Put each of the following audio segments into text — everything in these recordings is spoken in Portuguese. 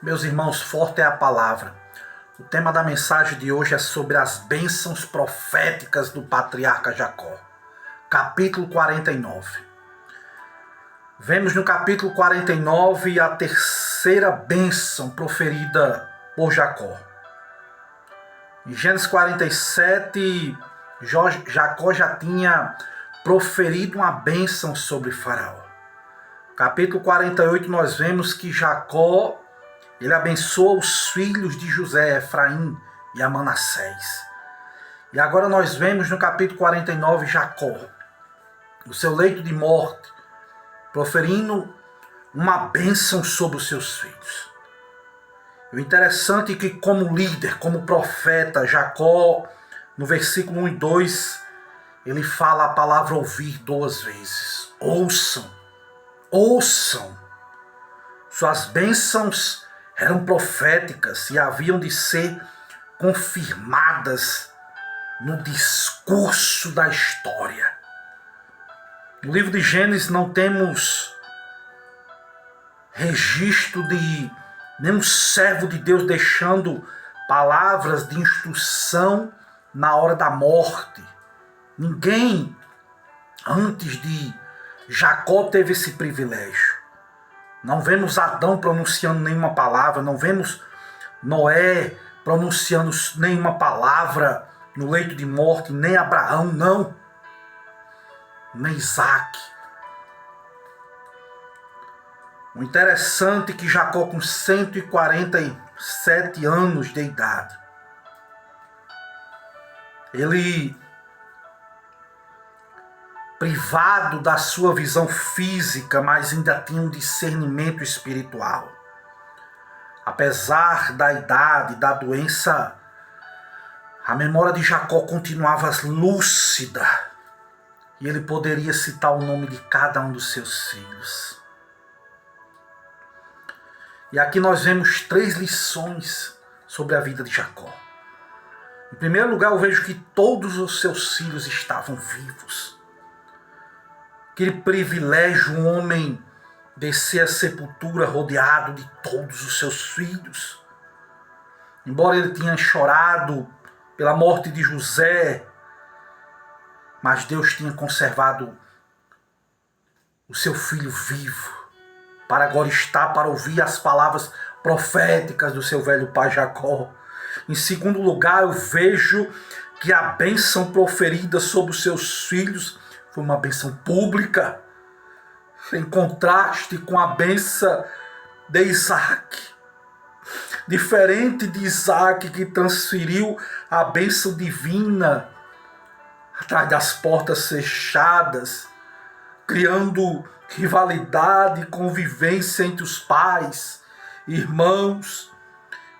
Meus irmãos, forte é a palavra. O tema da mensagem de hoje é sobre as bênçãos proféticas do patriarca Jacó. Capítulo 49. Vemos no capítulo 49 a terceira bênção proferida por Jacó. Em Gênesis 47, Jacó já tinha proferido uma bênção sobre Faraó. Capítulo 48 nós vemos que Jacó ele abençoa os filhos de José, Efraim e a Manassés. E agora nós vemos no capítulo 49 Jacó, no seu leito de morte, proferindo uma bênção sobre os seus filhos. O interessante é que como líder, como profeta, Jacó, no versículo 1 e 2, ele fala a palavra ouvir 2 vezes. Ouçam, ouçam. Suas bênçãos eram proféticas e haviam de ser confirmadas no discurso da história. No livro de Gênesis não temos registro de nenhum servo de Deus deixando palavras de instrução na hora da morte. Ninguém antes de Jacó teve esse privilégio. Não vemos Adão pronunciando nenhuma palavra, não vemos Noé pronunciando nenhuma palavra no leito de morte, nem Abraão, não. Nem Isaac. O interessante é que Jacó, com 147 anos de idade, ele, privado da sua visão física, mas ainda tinha um discernimento espiritual. Apesar da idade, da doença, a memória de Jacó continuava lúcida e ele poderia citar o nome de cada um dos seus filhos. E aqui nós vemos 3 lições sobre a vida de Jacó. Em primeiro lugar, eu vejo que todos os seus filhos estavam vivos. Aquele privilégio, um homem descer à sepultura rodeado de todos os seus filhos. Embora ele tenha chorado pela morte de José, mas Deus tinha conservado o seu filho vivo, para agora estar para ouvir as palavras proféticas do seu velho pai Jacó. Em segundo lugar, eu vejo que a bênção proferida sobre os seus filhos foi uma bênção pública, em contraste com a bênção de Isaac. Diferente de Isaac, que transferiu a bênção divina atrás das portas fechadas, criando rivalidade e convivência entre os pais, irmãos,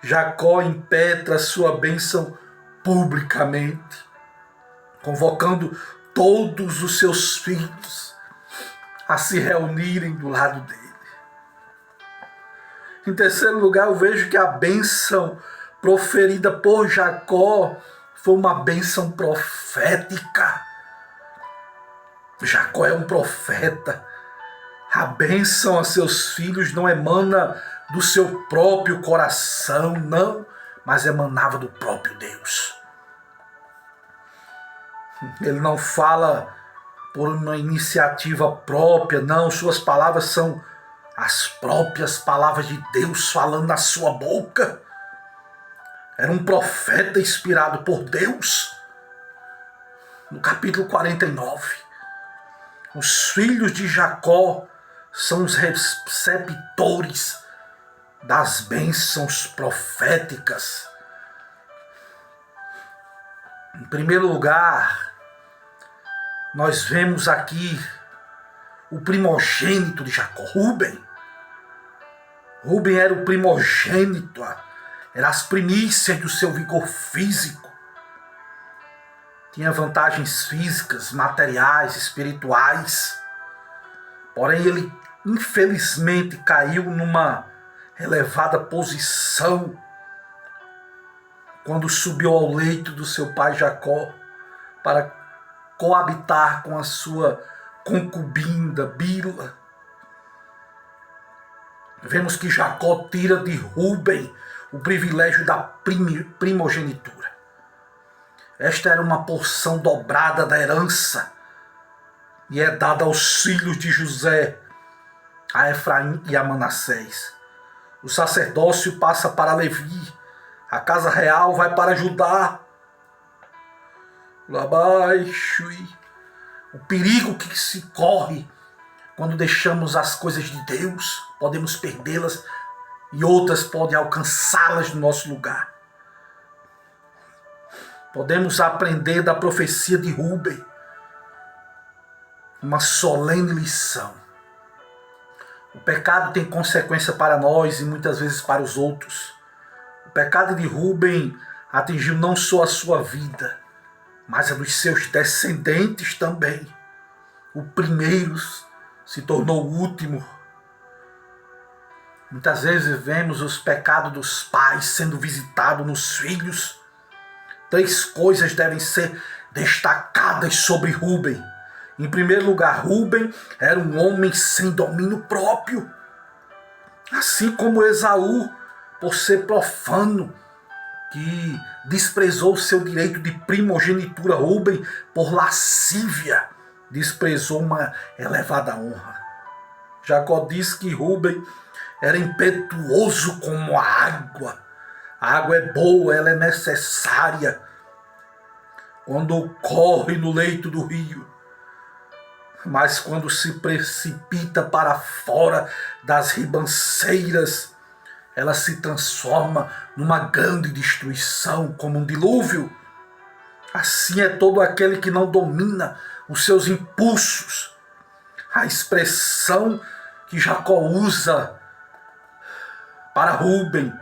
Jacó impetra sua bênção publicamente, convocando todos os seus filhos a se reunirem do lado dele. Em terceiro lugar, eu vejo que a bênção proferida por Jacó foi uma bênção profética. Jacó é um profeta. A bênção a seus filhos não emana do seu próprio coração, não, mas emanava do próprio Deus. Ele não fala por uma iniciativa própria, não. Suas palavras são as próprias palavras de Deus falando na sua boca. Era um profeta inspirado por Deus. No capítulo 49, os filhos de Jacó são os receptores das bênçãos proféticas. Em primeiro lugar, nós vemos aqui o primogênito de Jacó, Rúben. Rúben era o primogênito, era as primícias do seu vigor físico. Tinha vantagens físicas, materiais, espirituais. Porém, ele infelizmente caiu numa elevada posição quando subiu ao leito do seu pai Jacó para coabitar com a sua concubina Bila. vemos que Jacó tira de Rúben o privilégio da primogenitura. Esta era uma porção dobrada da herança e é dada aos filhos de José, a Efraim e a Manassés. O sacerdócio passa para Levi, a casa real vai para Judá. Lá abaixo, o perigo que se corre quando deixamos as coisas de Deus, podemos perdê-las e outras podem alcançá-las no nosso lugar. Podemos aprender da profecia de Rúben uma solene lição. O pecado tem consequência para nós e muitas vezes para os outros. O pecado de Rúben atingiu não só a sua vida, mas a dos seus descendentes também. O primeiro se tornou o último. Muitas vezes vemos os pecados dos pais sendo visitados nos filhos. 3 coisas devem ser destacadas sobre Rúben. Em primeiro lugar, Rúben era um homem sem domínio próprio. Assim como Esaú, por ser profano, que desprezou seu direito de primogenitura, Rúben, por lascívia, desprezou uma elevada honra. Jacó diz que Rúben era impetuoso como a água. A água é boa, ela é necessária quando corre no leito do rio. Mas quando se precipita para fora das ribanceiras, ela se transforma numa grande destruição, como um dilúvio. Assim é todo aquele que não domina os seus impulsos. A expressão que Jacó usa para Rúben,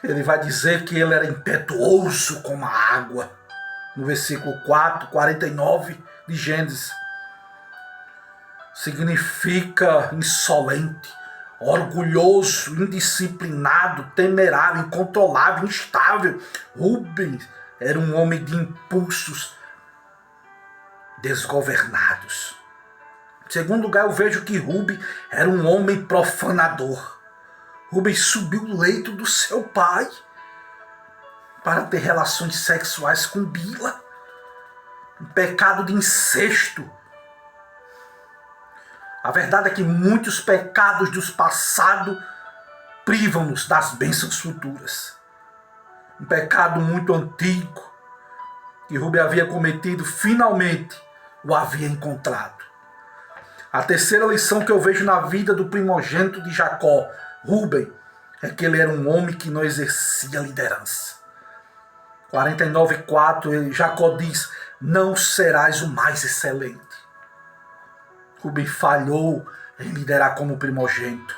ele vai dizer que ele era impetuoso como a água, no versículo 4, 49 de Gênesis. Significa insolente, orgulhoso, indisciplinado, temerário, incontrolável, instável. Rúben era um homem de impulsos desgovernados. Em segundo lugar, eu vejo que Rúben era um homem profanador. Rúben subiu o leito do seu pai para ter relações sexuais com Bila. Um pecado de incesto. A verdade é que muitos pecados do passado privam-nos das bênçãos futuras. Um pecado muito antigo que Rúben havia cometido, finalmente o havia encontrado. A terceira lição que eu vejo na vida do primogênito de Jacó, Rúben, é que ele era um homem que não exercia liderança. 49:4, Jacó diz: não serás o mais excelente. Rúben falhou em liderar como primogênito.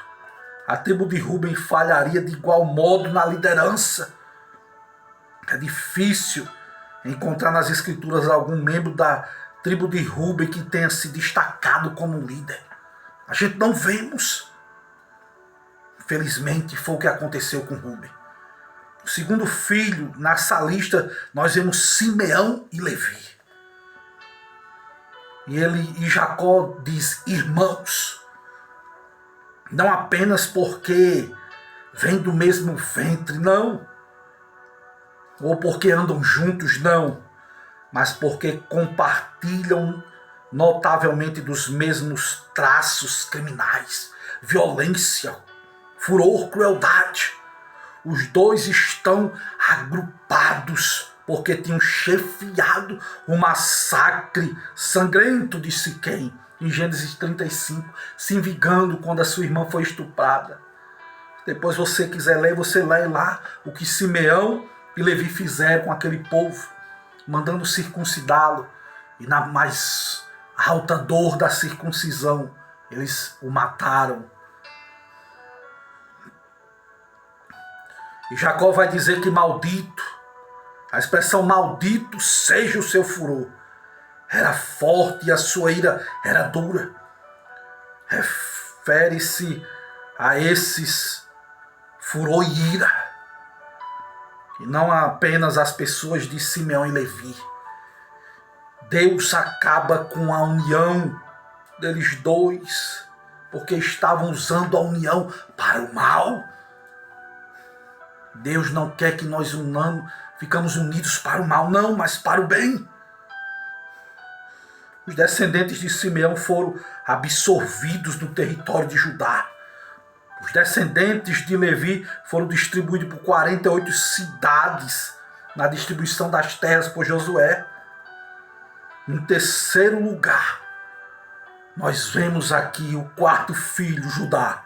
A tribo de Rúben falharia de igual modo na liderança. É difícil encontrar nas escrituras algum membro da tribo de Rúben que tenha se destacado como líder. A gente não vemos. Infelizmente foi o que aconteceu com Rúben. O segundo filho, nessa lista, nós vemos Simeão e Levi. E Jacó diz irmãos, não apenas porque vêm do mesmo ventre, não, ou porque andam juntos, não, mas porque compartilham notavelmente dos mesmos traços criminais, violência, furor, crueldade. Os dois estão agrupados porque tinham chefiado o massacre sangrento de Siquém, em Gênesis 35, se vingando quando a sua irmã foi estuprada. Depois você quiser ler, você lê lá o que Simeão e Levi fizeram com aquele povo, mandando circuncidá-lo, e na mais alta dor da circuncisão, eles o mataram. E Jacó vai dizer que maldito, a expressão maldito seja o seu furor, era forte e a sua ira era dura. Refere-se a esses furor e ira, e não apenas as pessoas de Simeão e Levi. Deus acaba com a união deles dois, porque estavam usando a união para o mal. Deus não quer que nós ficamos unidos para o mal, não, mas para o bem. Os descendentes de Simeão foram absorvidos no território de Judá. Os descendentes de Levi foram distribuídos por 48 cidades na distribuição das terras por Josué. Em terceiro lugar, nós vemos aqui o quarto filho, Judá.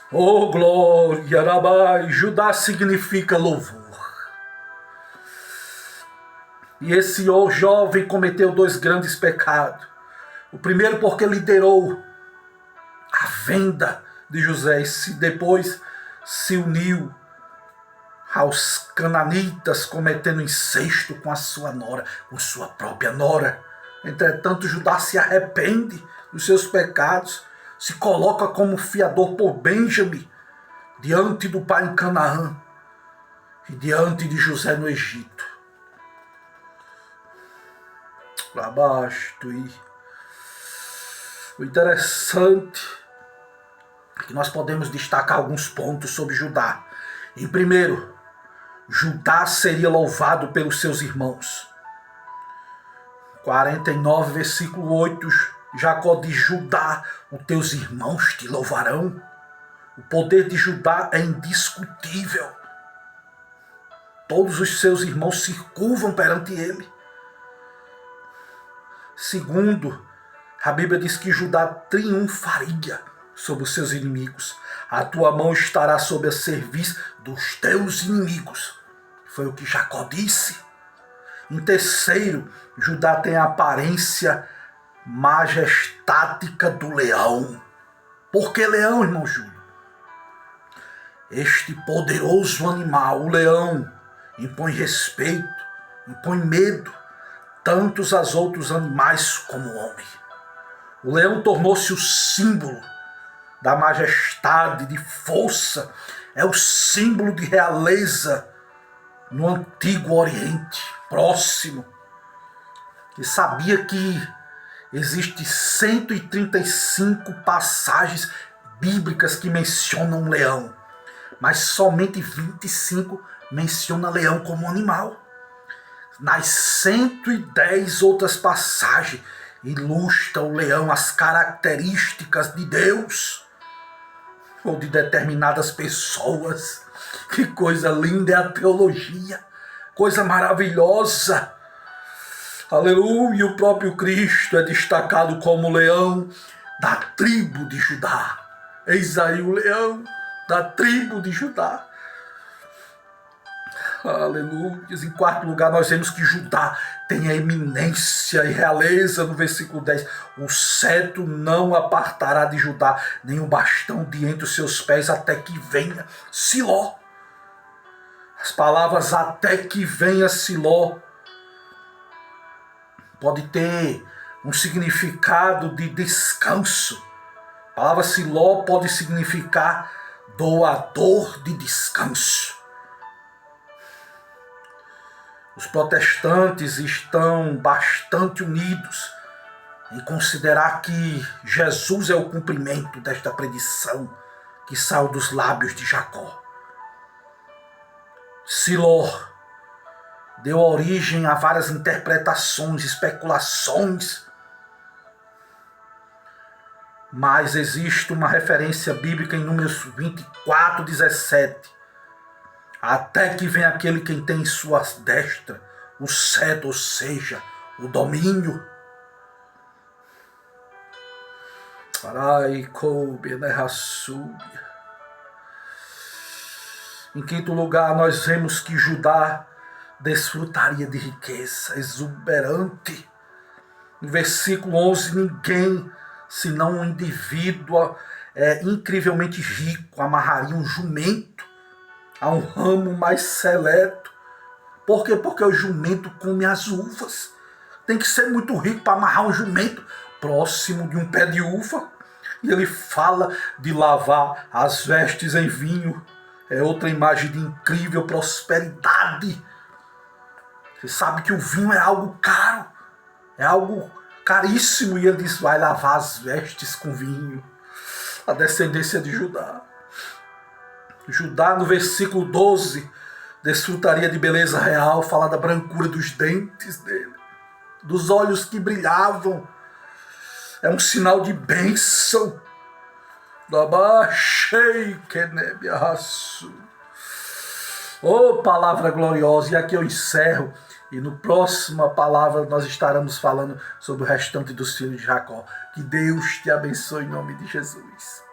Oh, glória, Rabai! Judá significa louvor. E esse jovem cometeu 2 grandes pecados. O primeiro porque liderou a venda de José e depois se uniu aos cananitas, cometendo incesto com a sua nora, com sua própria nora. Entretanto, Judá se arrepende dos seus pecados, se coloca como fiador por Benjamim, diante do pai em Canaã e diante de José no Egito. Lá abaixo, o interessante é que nós podemos destacar alguns pontos sobre Judá. Em primeiro, Judá seria louvado pelos seus irmãos. 49, versículo 8, Jacó diz: Judá, os teus irmãos te louvarão. O poder de Judá é indiscutível. Todos os seus irmãos se curvam perante ele. Segundo, a Bíblia diz que Judá triunfaria sobre os seus inimigos. A tua mão estará sob a serviço dos teus inimigos. Foi o que Jacó disse. Em terceiro, Judá tem a aparência majestática do leão. Por que leão, irmão Júlio? Este poderoso animal, o leão, impõe respeito, impõe medo, tantos aos outros animais como o homem. O leão tornou-se o símbolo da majestade, de força, é o símbolo de realeza no Antigo Oriente Próximo. E sabia que existem 135 passagens bíblicas que mencionam um leão, mas somente 25 mencionam leão como animal. Nas 110 outras passagens ilustra o leão as características de Deus ou de determinadas pessoas. Que coisa linda é a teologia, coisa maravilhosa. Aleluia, o próprio Cristo é destacado como leão da tribo de Judá. Eis aí o leão da tribo de Judá. Aleluia. Em quarto lugar, nós vemos que Judá tem a eminência e realeza no versículo 10. O cetro não apartará de Judá, nem o bastão de entre os seus pés, até que venha Siló. As palavras até que venha Siló pode ter um significado de descanso. A palavra Siló pode significar doador de descanso. Os protestantes estão bastante unidos em considerar que Jesus é o cumprimento desta predição que saiu dos lábios de Jacó. Siló deu origem a várias interpretações, especulações, mas existe uma referência bíblica em Números 24, 17. Até que vem aquele quem tem em sua destra o cetro, ou seja, o domínio. Em quinto lugar, nós vemos que Judá desfrutaria de riqueza exuberante. No versículo 11, ninguém, senão um indivíduo incrivelmente rico, amarraria um jumento a um ramo mais seleto. Por quê? Porque o jumento come as uvas. Tem que ser muito rico para amarrar um jumento próximo de um pé de uva. E ele fala de lavar as vestes em vinho. É outra imagem de incrível prosperidade. Você sabe que o vinho é algo caro, é algo caríssimo, e ele diz, vai lavar as vestes com vinho. A descendência de Judá. Judá, no versículo 12, desfrutaria de beleza real, fala da brancura dos dentes dele, dos olhos que brilhavam. É um sinal de bênção. Oh, palavra gloriosa. E aqui eu encerro. E no próxima palavra nós estaremos falando sobre o restante dos filhos de Jacó. Que Deus te abençoe em nome de Jesus.